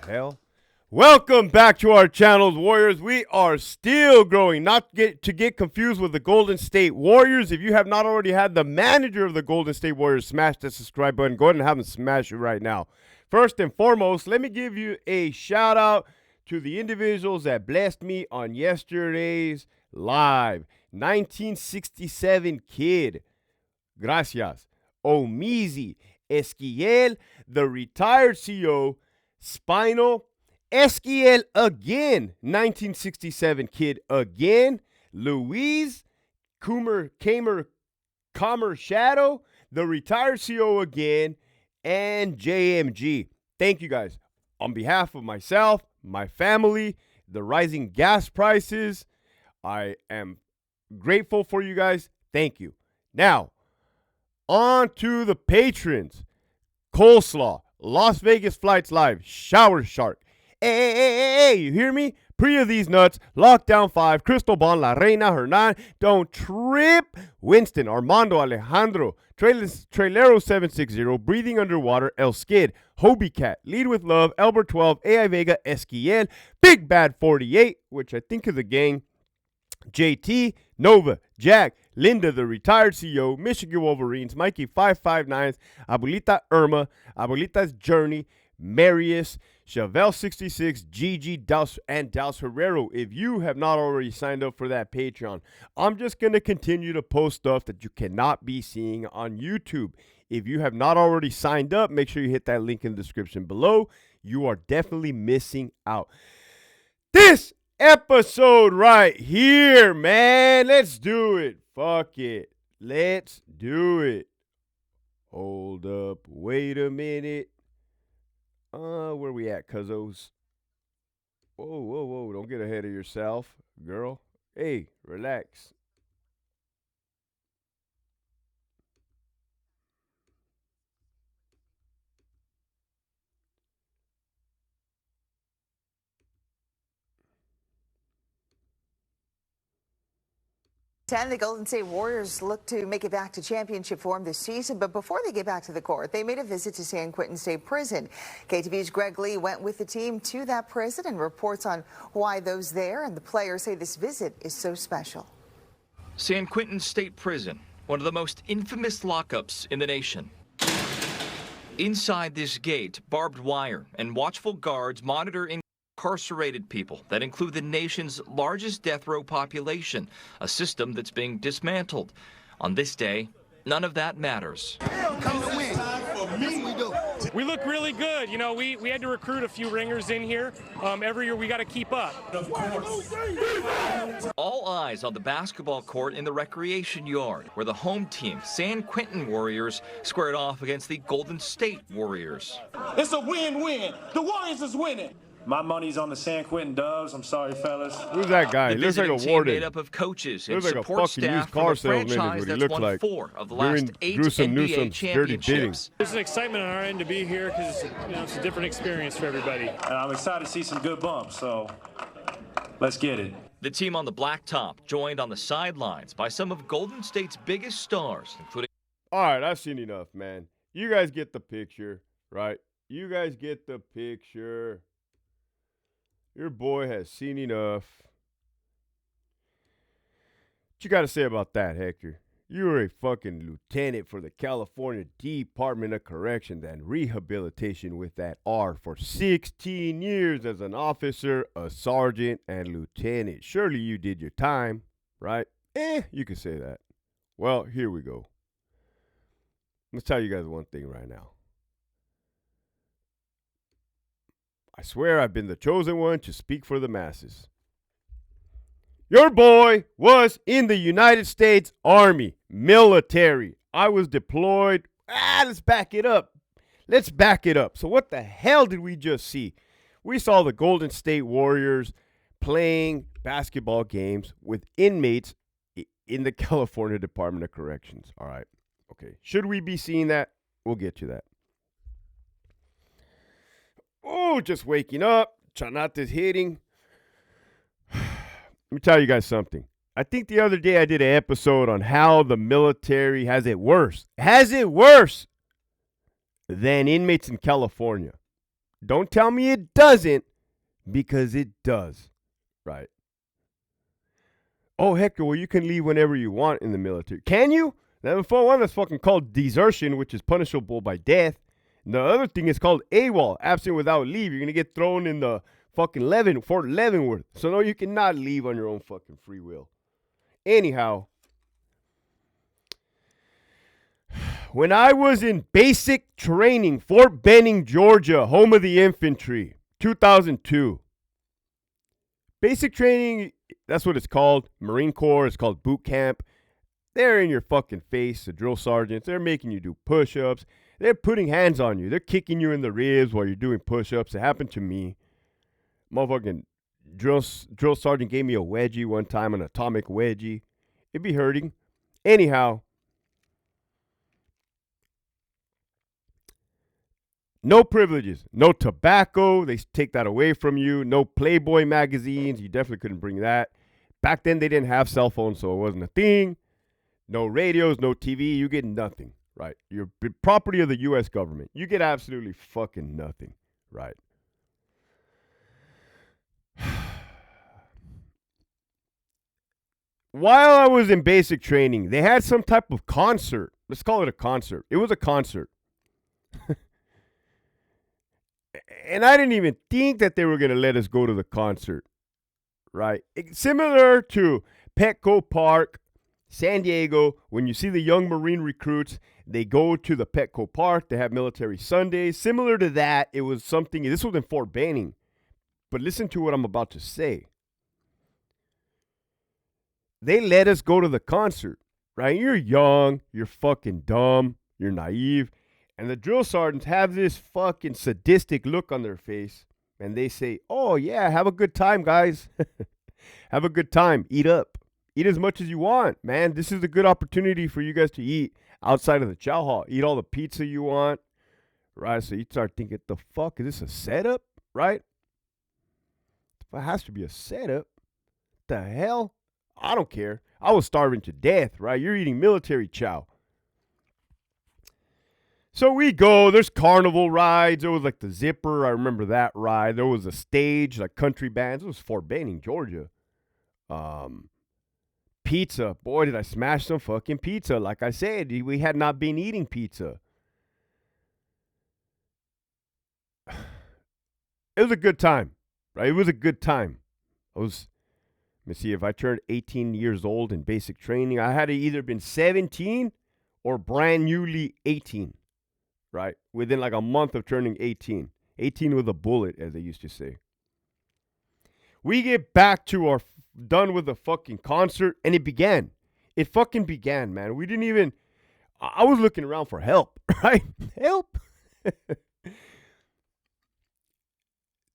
hell? Welcome back to our channels, Warriors. We are still growing. Not to get confused with the Golden State Warriors. If you have not already had the manager of the Golden State Warriors smash that subscribe button, go ahead and have him smash it right now. First and foremost, let me give you a shout out to the individuals that blessed me on yesterday's live. 1967 Kid. Gracias. Omizi. Esquiel, the retired CEO. Spinal. Esquiel again, 1967 Kid again. Louise, Kamer Shadow, the retired CEO again, and JMG. Thank you guys. On behalf of myself, my family, the rising gas prices, I am grateful for you guys. Thank you. Now, on to the patrons. Coleslaw, Las Vegas Flights Live, Shower Shark. Hey, you hear me? Pre of these nuts, Lockdown 5, Cristobal, La Reina, Hernan, Don't Trip, Winston, Armando, Alejandro, Trailero 760, Breathing Underwater, El Skid, Hobie Cat, Lead with Love, Albert 12, AI Vega, Esquiel, Big Bad 48, which I think is a gang, JT, Nova, Jack, Linda, the retired CEO, Michigan Wolverines, Mikey 559, Abuelita Irma, Abuelita's Journey, Marius, Chevelle 66, Gigi, Daus, and Daus Herrero. If you have not already signed up for that Patreon, I'm just going to continue to post stuff that you cannot be seeing on YouTube. If you have not already signed up, make sure you hit that link in the description below. You are definitely missing out. This episode right here, man. Let's do it. Fuck it. Let's do it. Hold up. Wait a minute. Where we at, cuzzos? Whoa. Don't get ahead of yourself, girl. Hey, relax. The Golden State Warriors look to make it back to championship form this season, but before they get back to the court, they made a visit to San Quentin State Prison. KTV's Greg Lee went with the team to that prison and reports on why those there and the players say this visit is so special. San Quentin State Prison, one of the most infamous lockups in the nation. Inside this gate, barbed wire and watchful guards monitor incarcerated people that include the nation's largest death row population, a system that's being dismantled. On this day, none of that matters. We look really good. You know, we had to recruit a few ringers in here. Every year we got to keep up. All eyes on the basketball court in the recreation yard, where the home team, San Quentin Warriors, squared off against the Golden State Warriors. It's a win-win. The Warriors is winning. My money's on the San Quentin Doves. I'm sorry, fellas. Who's that guy? He looks like a warden. Made up of coaches and looks like support staff from a franchise that's won 4 of the last 8 NBA championships. There's an excitement on our end to be here because it's a different experience for everybody. And I'm excited to see some good bumps, so let's get it. The team on the blacktop joined on the sidelines by some of Golden State's biggest stars, including... All right, I've seen enough, man. You guys get the picture, right? You guys get the picture. Your boy has seen enough. What you got to say about that, Hector? You were a fucking lieutenant for the California Department of Corrections and Rehabilitation with that R for 16 years as an officer, a sergeant, and lieutenant. Surely you did your time, right? You could say that. Well, here we go. Let's tell you guys one thing right now. I swear I've been the chosen one to speak for the masses. Your boy was in the United States Army, military. I was deployed. Let's back it up. So what the hell did we just see? We saw the Golden State Warriors playing basketball games with inmates in the California Department of Corrections. All right. Okay. Should we be seeing that? We'll get to that. Oh, just waking up. Chanate's hitting. Let me tell you guys something. I think the other day I did an episode on how the military has it worse. Has it worse than inmates in California. Don't tell me it doesn't, because it does, right? Oh, Hector, well, you can leave whenever you want in the military. Can you? For one, that's fucking called desertion, which is punishable by death. And the other thing is called AWOL, absent without leave. You're going to get thrown in the fucking Fort Leavenworth. So, no, you cannot leave on your own fucking free will. Anyhow, when I was in basic training, Fort Benning, Georgia, home of the infantry, 2002. Basic training, that's what it's called. Marine Corps, it's called boot camp. They're in your fucking face, the drill sergeants. They're making you do push-ups. They're putting hands on you. They're kicking you in the ribs while you're doing push-ups. It happened to me. Motherfucking drill sergeant gave me a wedgie one time, an atomic wedgie. It'd be hurting. Anyhow, no privileges, no tobacco. They take that away from you. No Playboy magazines. You definitely couldn't bring that. Back then, they didn't have cell phones, so it wasn't a thing. No radios, no TV. You get nothing, right? You're property of the U.S. government. You get absolutely fucking nothing, right? While I was in basic training, they had some type of concert. Let's call it a concert. It was a concert. And I didn't even think that they were going to let us go to the concert, right? Similar to Petco Park, San Diego, when you see the young Marine recruits, they go to the Petco Park. They have military Sundays. Similar to that, it was something, this was in Fort Benning. But listen to what I'm about to say. They let us go to the concert, right? You're young, you're fucking dumb, you're naive. And the drill sergeants have this fucking sadistic look on their face. And they say, oh, yeah, have a good time, guys. Have a good time. Eat up. Eat as much as you want, man. This is a good opportunity for you guys to eat outside of the chow hall. Eat all the pizza you want, right? So you start thinking, the fuck, is this a setup, right? It has to be a setup. The hell? I don't care. I was starving to death, right? You're eating military chow. So we go, there's carnival rides. There was like the Zipper. I remember that ride. There was a stage, like country bands. It was Fort Benning, Georgia. Pizza. Boy, did I smash some fucking pizza. Like I said, we had not been eating pizza. It was a good time, right? It was a good time. Let me see, if I turned 18 years old in basic training, I had either been 17 or brand newly 18. Right? Within like a month of turning 18. 18 with a bullet, as they used to say. We get back to done with the fucking concert, and it began. It fucking began, man. We didn't even, I was looking around for help, right? Help.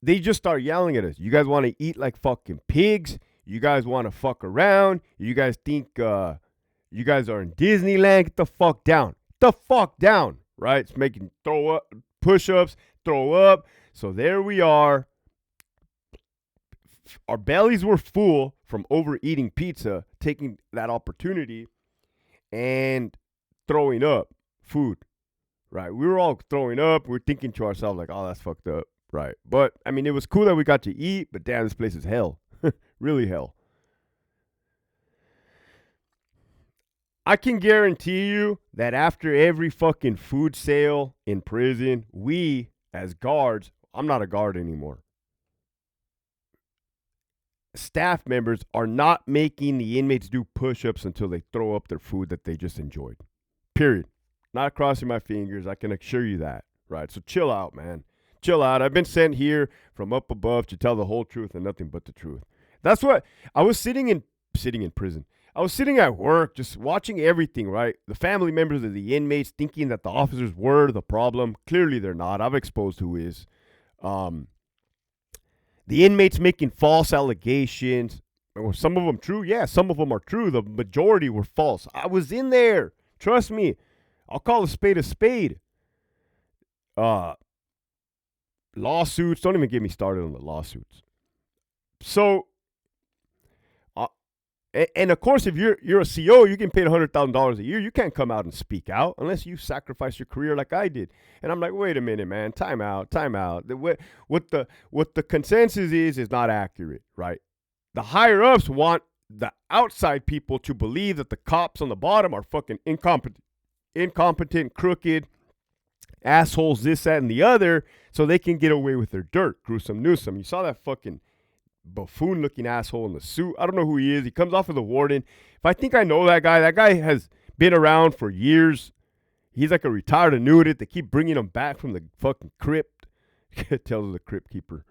They just start yelling at us. You guys want to eat like fucking pigs? You guys want to fuck around? You guys think you guys are in Disneyland? Get the fuck down. The fuck down. Right? It's making throw up, push-ups, throw up. So there we are. Our bellies were full from overeating pizza, taking that opportunity, and throwing up food. Right? We were all throwing up. We were thinking to ourselves like, oh, that's fucked up. Right? But, I mean, it was cool that we got to eat, but damn, this place is hell. Really hell. I can guarantee you that after every fucking food sale in prison, we, as guards, I'm not a guard anymore. Staff members are not making the inmates do push-ups until they throw up their food that they just enjoyed. Period. Not crossing my fingers. I can assure you that. Right? So chill out, man. Chill out. I've been sent here from up above to tell the whole truth and nothing but the truth. That's what I was sitting in prison. I was sitting at work just watching everything, right? The family members of the inmates thinking that the officers were the problem. Clearly they're not. I've exposed who is. The inmates making false allegations. Were some of them true? Yeah, some of them are true. The majority were false. I was in there. Trust me. I'll call a spade a spade. Lawsuits. Don't even get me started on the lawsuits. So, And of course, if you're a CO, you get paid $100,000 a year. You can't come out and speak out unless you sacrifice your career like I did. And I'm like, wait a minute, man, time out. What the consensus is not accurate, right? The higher ups want the outside people to believe that the cops on the bottom are fucking incompetent, crooked, assholes, this, that, and the other, so they can get away with their dirt. Gruesome Newsome. You saw that fucking buffoon-looking asshole in the suit. I don't know who he is. He comes off as a warden. If I think I know that guy has been around for years. He's like a retired annuitant. They keep bringing him back from the fucking crypt. Tells the crypt keeper.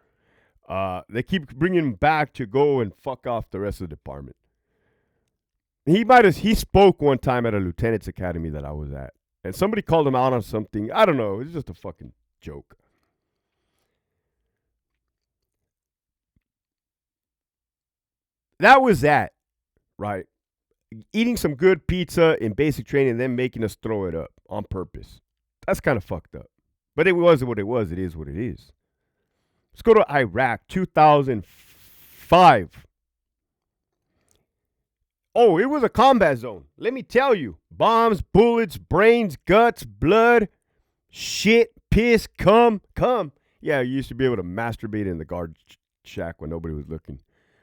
They keep bringing him back to go and fuck off the rest of the department. He spoke one time at a lieutenant's academy that I was at. And somebody called him out on something. I don't know. It's just a fucking joke. That was that, right? Eating some good pizza in basic training and then making us throw it up on purpose. That's kind of fucked up. But it was what it was. It is what it is. Let's go to Iraq, 2005. Oh, it was a combat zone. Let me tell you. Bombs, bullets, brains, guts, blood, shit, piss, cum. Yeah, you used to be able to masturbate in the guard shack when nobody was looking.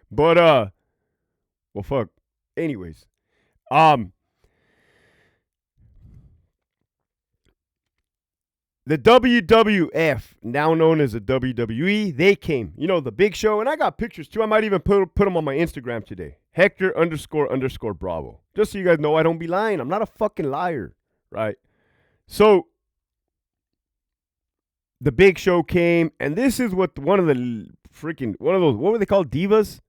But, well, fuck. Anyways. The WWF, now known as the WWE, they came. You know, the Big Show. And I got pictures, too. I might even put them on my Instagram today. Hector _ Bravo. Just so you guys know, I don't be lying. I'm not a fucking liar, right? So, the Big Show came. And this is what one of those, what were they called? Divas?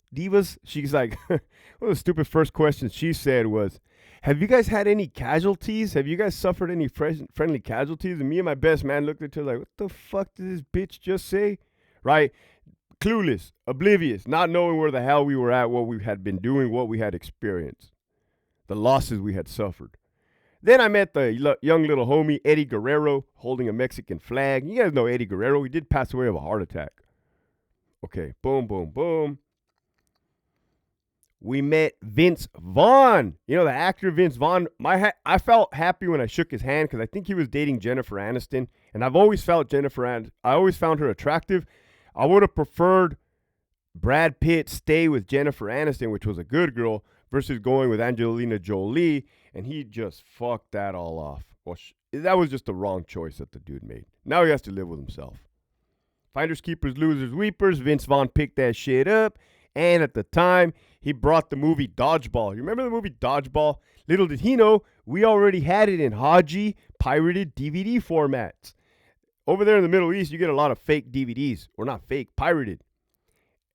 She's like, one of the stupid first questions she said was, have you guys had any casualties? Have you guys suffered any friendly casualties? And me and my best man looked at her like, what the fuck did this bitch just say? Right? Clueless, oblivious, not knowing where the hell we were at, what we had been doing, what we had experienced, the losses we had suffered. Then I met the young little homie, Eddie Guerrero, holding a Mexican flag. You guys know Eddie Guerrero. He did pass away of a heart attack. Okay, boom, boom, boom. We met Vince Vaughn. You know, the actor Vince Vaughn. I felt happy when I shook his hand because I think he was dating Jennifer Aniston. And I've always felt I always found her attractive. I would have preferred Brad Pitt stay with Jennifer Aniston, which was a good girl, versus going with Angelina Jolie. And he just fucked that all off. Well, that was just the wrong choice that the dude made. Now he has to live with himself. Finders, keepers, losers, weepers. Vince Vaughn picked that shit up. And at the time, he brought the movie Dodgeball. You remember the movie Dodgeball? Little did he know, we already had it in Haji pirated DVD formats. Over there in the Middle East, you get a lot of fake DVDs. Or not fake, pirated.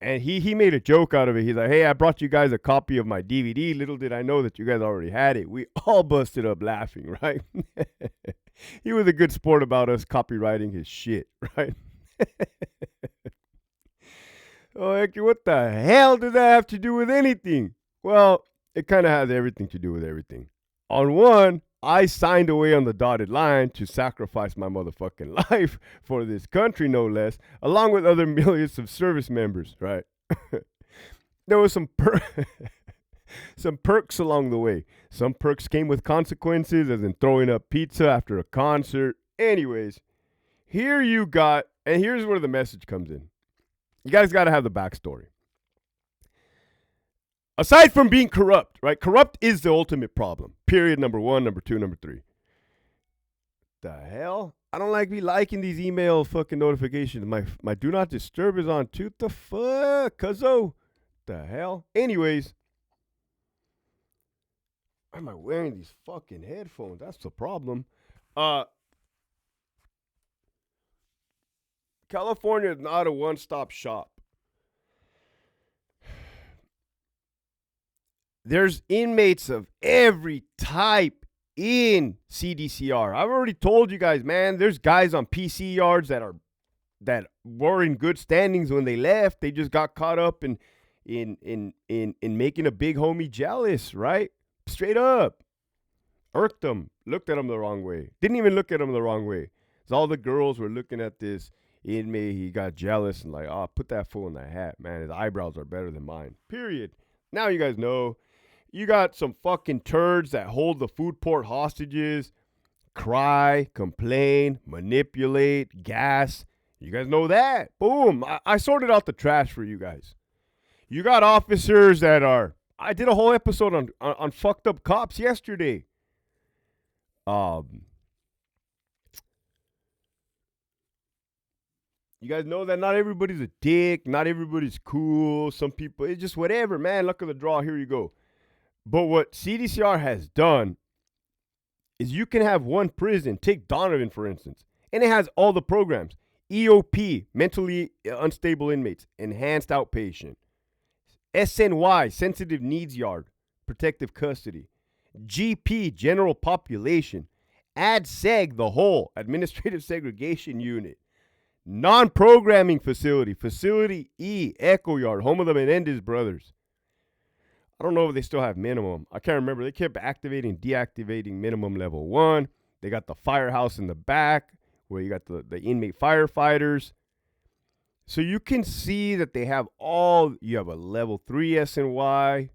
And he made a joke out of it. He's like, hey, I brought you guys a copy of my DVD. Little did I know that you guys already had it. We all busted up laughing, right? He was a good sport about us copywriting his shit, right? Oh, Hector, what the hell does that have to do with anything? Well, it kind of has everything to do with everything. On one, I signed away on the dotted line to sacrifice my motherfucking life for this country, no less, along with other millions of service members, right? There was some perks along the way. Some perks came with consequences, as in throwing up pizza after a concert. Anyways, here you got, and here's where the message comes in. You guys got to have the backstory. Aside from being corrupt, right? Corrupt is the ultimate problem. Period. Number one, number two, number three. The hell? I don't like me liking these email fucking notifications. My do not disturb is on too. The fuck? Cuzzo? The hell? Anyways. Why am I wearing these fucking headphones? That's the problem. California is not a one-stop shop. There's inmates of every type in CDCR. I've already told you guys, man, there's guys on PC yards that were in good standings when they left. They just got caught up in making a big homie jealous, right? Straight up. Irked them. Looked at them the wrong way. Didn't even look at them the wrong way. So all the girls were looking at this inmate. He got jealous and like, oh, put that fool in the hat, man. His eyebrows are better than mine. Period. Now you guys know. You got some fucking turds that hold the food port hostages, cry, complain, manipulate, gas. You guys know that. Boom. I sorted out the trash for you guys. You got officers that are, I did a whole episode on fucked up cops yesterday. You guys know that not everybody's a dick, not everybody's cool. Some people, it's just whatever, man. Luck of the draw, here you go. But what CDCR has done is you can have one prison, take Donovan, for instance, and it has all the programs. EOP, mentally unstable inmates, enhanced outpatient. SNY, sensitive needs yard, protective custody. GP, general population. ADSEG, the whole, administrative segregation unit. Non-programming facility, Facility E, Echo Yard, home of the Menendez brothers. I don't know if they still have minimum. I can't remember. They kept activating, deactivating minimum level 1. They got the firehouse in the back where you got the inmate firefighters. So you can see that they have all, you have a level 3 SNY.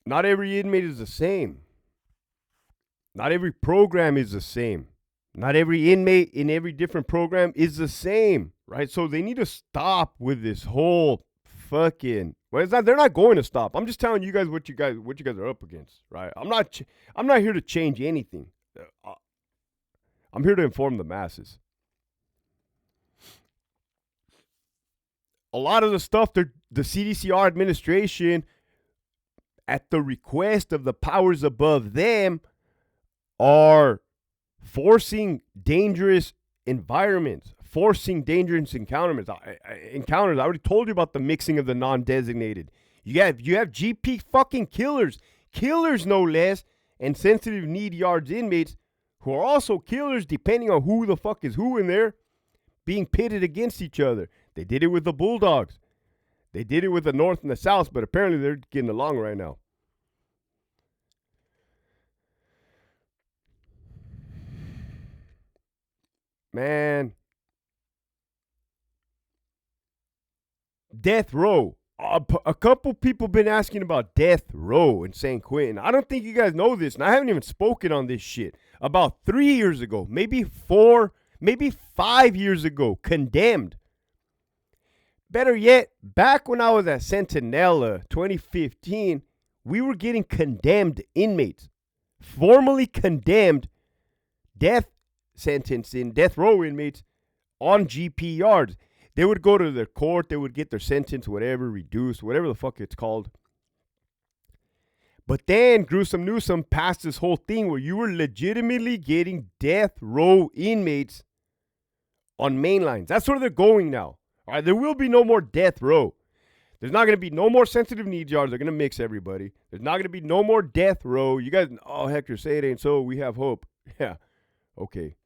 Not every inmate is the same. Not every program is the same. Not every inmate in every different program is the same, right? So they need to stop with this whole fucking. Well, it's not. They're not going to stop. I'm just telling you guys what you guys are up against, right? I'm not here to change anything. I'm here to inform the masses. A lot of the stuff the CDCR administration, at the request of the powers above them, are forcing dangerous environments, forcing dangerous encounters. I already told you about the mixing of the non-designated. You have GP fucking killers no less, and sensitive need yards inmates who are also killers depending on who the fuck is who in there, being pitted against each other. They did it with the Bulldogs. They did it with the North and the South, but apparently they're getting along right now. Man. Death row. A couple people been asking about death row in San Quentin. I don't think you guys know this, and I haven't even spoken on this shit. About 3 years ago, maybe 4, maybe 5 years ago, condemned. Better yet, back when I was at Centinela, 2015, we were getting condemned inmates. Formally condemned death sentence in death row inmates on GP yards. They would go to their court, they would get their sentence, whatever, reduced, whatever the fuck it's called. But then Gruesome Newsom passed this whole thing where you were legitimately getting death row inmates on main lines. That's where they're going now. All right, there will be no more death row. There's not going to be no more sensitive needs yards. They're going to mix everybody. There's not going to be no more death row. You guys, oh, Hector, say it ain't so. We have hope. Yeah, okay.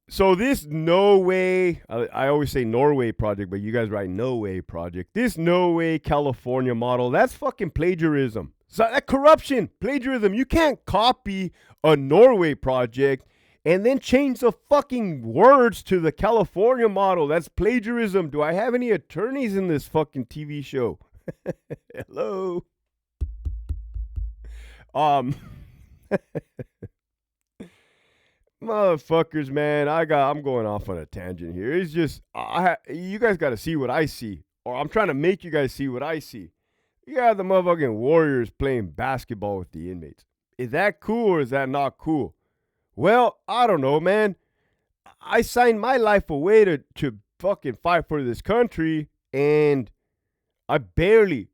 So this No Way, I always say Norway project, but you guys write No Way project. This No Way California model, that's fucking plagiarism. So that corruption, plagiarism. You can't copy a Norway project and then change the fucking words to the California model. That's plagiarism. Do I have any attorneys in this fucking TV show? Hello. Motherfuckers, man, I'm going off on a tangent here. It's just you guys got to see what I see, or I'm trying to make you guys see what I see. You got the motherfucking Warriors playing basketball with the inmates. Is that cool or is that not cool? Well, I don't know, man. I signed my life away to fucking fight for this country, and I barely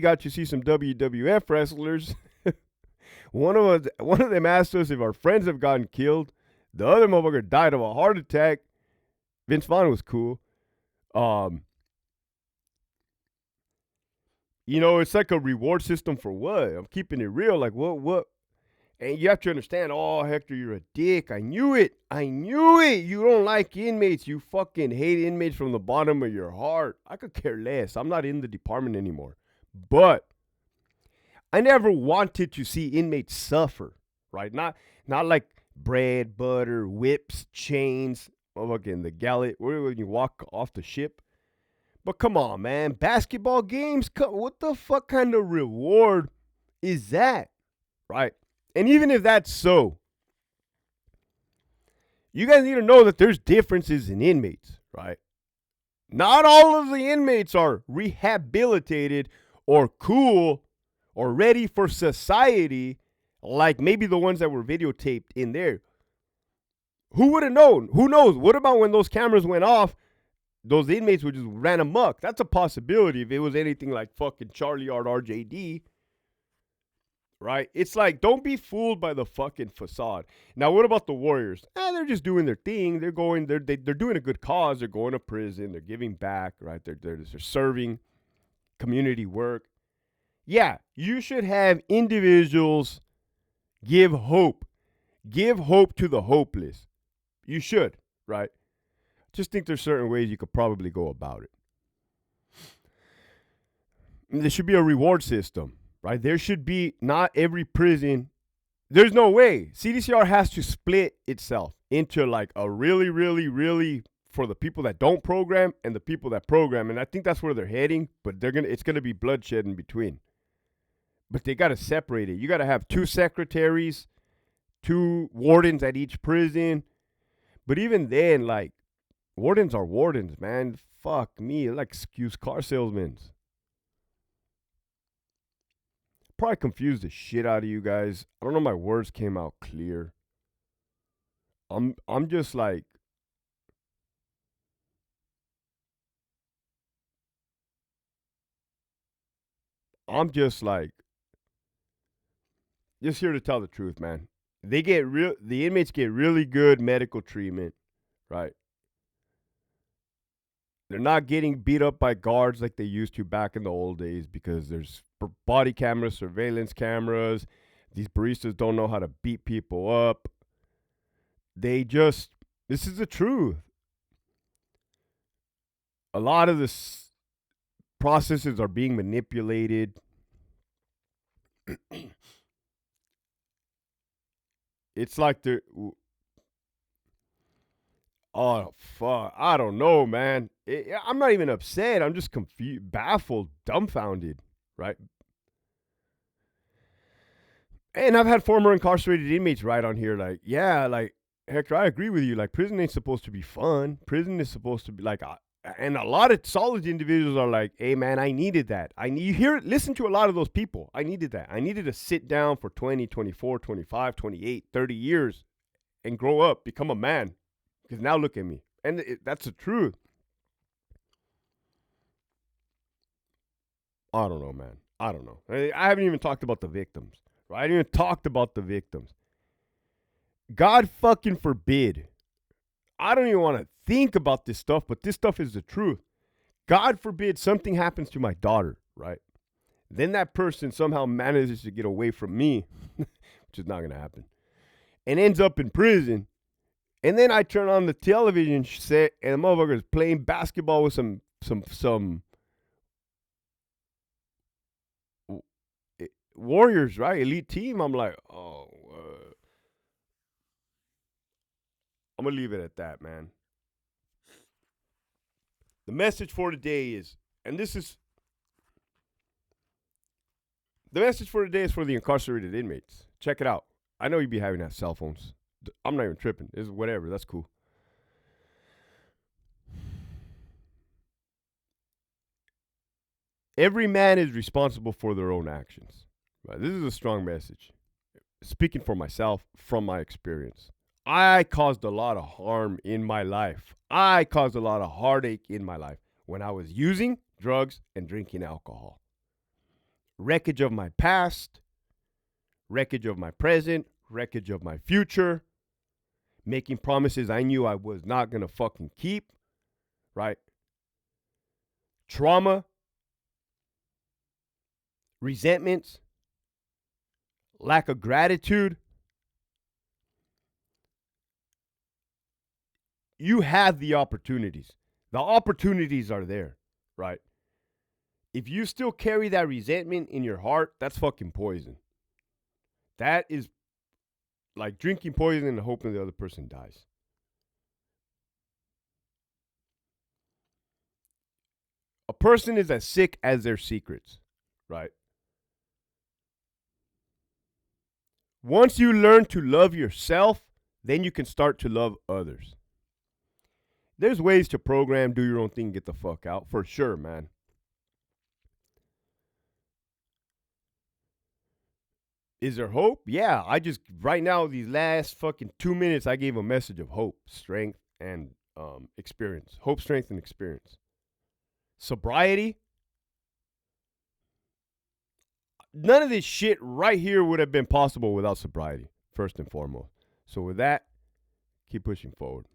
got to see some WWF wrestlers. One of them asked us if our friends have gotten killed. The other motherfucker died of a heart attack. Vince Vaughn was cool. It's like a reward system for what? I'm keeping it real. Like, what? And you have to understand, oh, Hector, you're a dick. I knew it. You don't like inmates. You fucking hate inmates from the bottom of your heart. I could care less. I'm not in the department anymore. But I never wanted to see inmates suffer, right? Not like bread, butter, whips, chains. Motherfucking the galley, where when you walk off the ship. But come on, man. Basketball games, what the fuck kind of reward is that? Right? And even if that's so, you guys need to know that there's differences in inmates, right? Not all of the inmates are rehabilitated or cool or ready for society like maybe the ones that were videotaped in there. Who would have known? Who knows? What about when those cameras went off, those inmates would just ran amok? That's a possibility if it was anything like fucking Charlie Art RJD. Right? It's like, don't be fooled by the fucking facade. Now, what about the Warriors? They're just doing their thing. They're doing a good cause. They're going to prison. They're giving back, right? They're serving community work. Yeah, you should have individuals give hope. Give hope to the hopeless. You should, right? Just think there's certain ways you could probably go about it. There should be a reward system. Right? There should be, not every prison. There's no way. CDCR has to split itself into like a really, really, really for the people that don't program and the people that program. And I think that's where they're heading, but it's gonna be bloodshed in between. But they gotta separate it. You gotta have 2 secretaries, 2 wardens at each prison. But even then, like, wardens are wardens, man. Fuck me. They're like used car salesmen. Probably confused the shit out of you guys. I don't know if my words came out clear. I'm just like, just here to tell the truth, man. The inmates get really good medical treatment, right? They're not getting beat up by guards like they used to back in the old days because there's body cameras, surveillance cameras. These baristas don't know how to beat people up. This is the truth. A lot of the processes are being manipulated. It's like oh, fuck. I don't know, man. I'm not even upset. I'm just confused, baffled, dumbfounded, right? And I've had former incarcerated inmates write on here like, yeah, like, Hector, I agree with you. Like, prison ain't supposed to be fun. Prison is supposed to be like, and a lot of solid individuals are like, hey, man, I needed that. Listen to a lot of those people. I needed that. I needed to sit down for 20, 24, 25, 28, 30 years and grow up, become a man. Because now look at me. And that's the truth. I don't know, man. I don't know. I haven't even talked about the victims. Right? I haven't even talked about the victims. God fucking forbid. I don't even want to think about this stuff, but this stuff is the truth. God forbid something happens to my daughter, right? Then that person somehow manages to get away from me, which is not going to happen, and ends up in prison. And then I turn on the television set and the motherfucker's playing basketball with some Warriors, right? Elite team. I'm like, oh, I'm going to leave it at that, man. The message for today is, the message for today is for the incarcerated inmates. Check it out. I know you'd be having that cell phones. I'm not even tripping. It's whatever. That's cool. Every man is responsible for their own actions. Right? This is a strong message. Speaking for myself, from my experience. I caused a lot of harm in my life. I caused a lot of heartache in my life when I was using drugs and drinking alcohol. Wreckage of my past, wreckage of my present, wreckage of my future. Making promises I knew I was not going to fucking keep, right? Trauma, resentments, lack of gratitude. You have the opportunities. The opportunities are there, right? If you still carry that resentment in your heart, that's fucking poison. That is like drinking poison and hoping the other person dies. A person is as sick as their secrets, right? Once you learn to love yourself, then you can start to love others. There's ways to program, do your own thing, get the fuck out, for sure, man. Is there hope? Yeah, right now, these last fucking 2 minutes, I gave a message of hope, strength, and experience. Hope, strength, and experience. Sobriety. None of this shit right here would have been possible without sobriety, first and foremost. So with that, keep pushing forward.